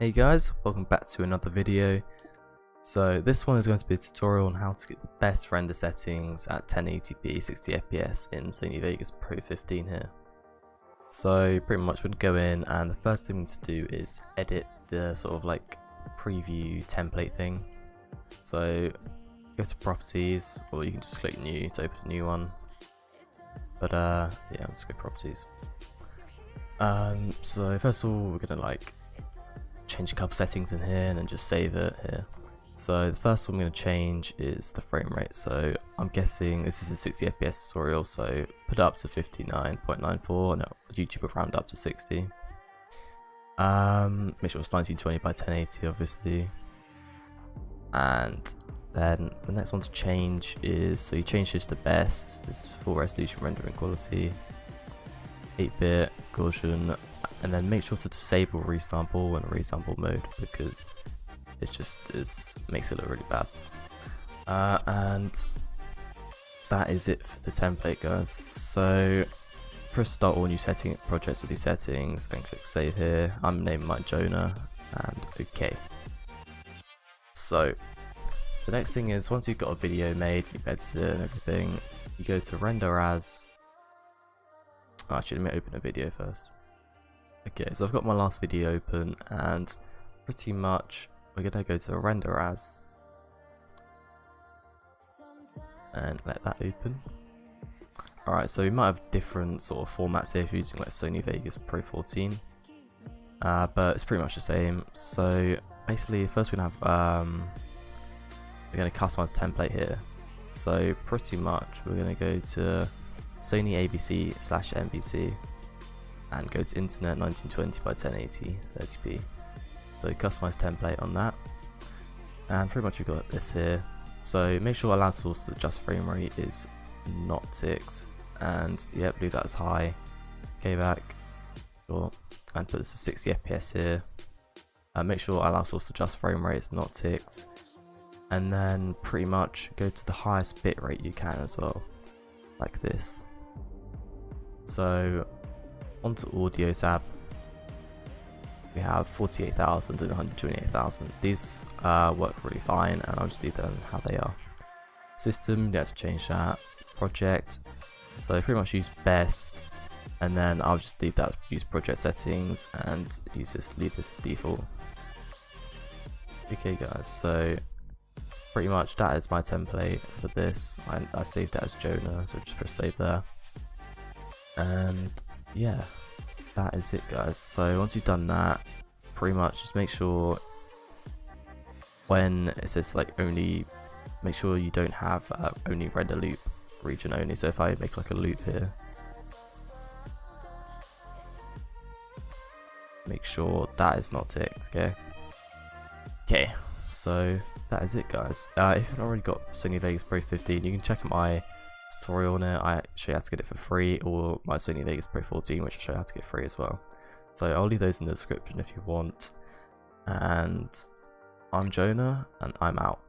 Hey guys, welcome back to another video. So this one is going to be a tutorial on how to get the best render settings at 1080p 60fps in Sony Vegas Pro 15 here. So pretty much we're going to go in, and the first thing we need to do is edit the sort of like preview template thing. So go to properties, or you can just click new to open a new one. But yeah, let's go properties. So first of all, we're going to change a couple settings in here and then just save it here. So the first one I'm going to change is the frame rate. So I'm guessing this is a 60 fps tutorial, so put it up to 59.94. No, YouTube will round up to 60. Make sure it's 1920 by 1080 obviously. And then the next one to change is, so you change this to best, this full resolution rendering quality, 8-bit, Gaussian, and then make sure to disable resample and resample mode because it just makes it look really bad. And that is it for the template, guys. So press start all new setting projects with these settings and click save here. I'm naming mine Jonah and OK. So the next thing is, once you've got a video made, you've edited it and everything, you go to render as. Actually, let me open a video first. Okay, so I've got my last video open, and pretty much we're gonna go to render as and let that open. Alright, so we might have different sort of formats here if you're using like Sony Vegas Pro 14, but it's pretty much the same. So basically, first we're gonna have we're gonna customize the template here. So pretty much we're gonna go to Sony ABC/MVC and go to internet 1920 by 1080 30p. So customize template on that, and pretty much we've got this here. So make sure allow source to adjust frame rate is not ticked, and yep, leave that as high. Okay, back, sure, and put this to 60 fps here. Make sure allow source to adjust frame rate is not ticked, and then pretty much go to the highest bit rate you can as well, like this. So onto audio tab, we have 48,000 and 128,000. These work really fine, and I'll just leave them how they are. System, you have to change that. Project, so pretty much use best, and then I'll just leave that, use project settings, and use this, leave this as default. Okay guys, so pretty much that is my template for this. I saved it as Jonah, so just press save there. And yeah, that is it guys. So once you've done that, pretty much just make sure when it says like only, make sure you don't have only render loop region only. So if I make like a loop here, make sure that is not ticked. Okay, so that is it guys. If you've not already got Sony Vegas Pro 15, you can check out my tutorial on it. I show you how to get it for free, or my Sony Vegas Pro 14, which I show you how to get free as well. So I'll leave those in the description if you want. And I'm Jonah, and I'm out.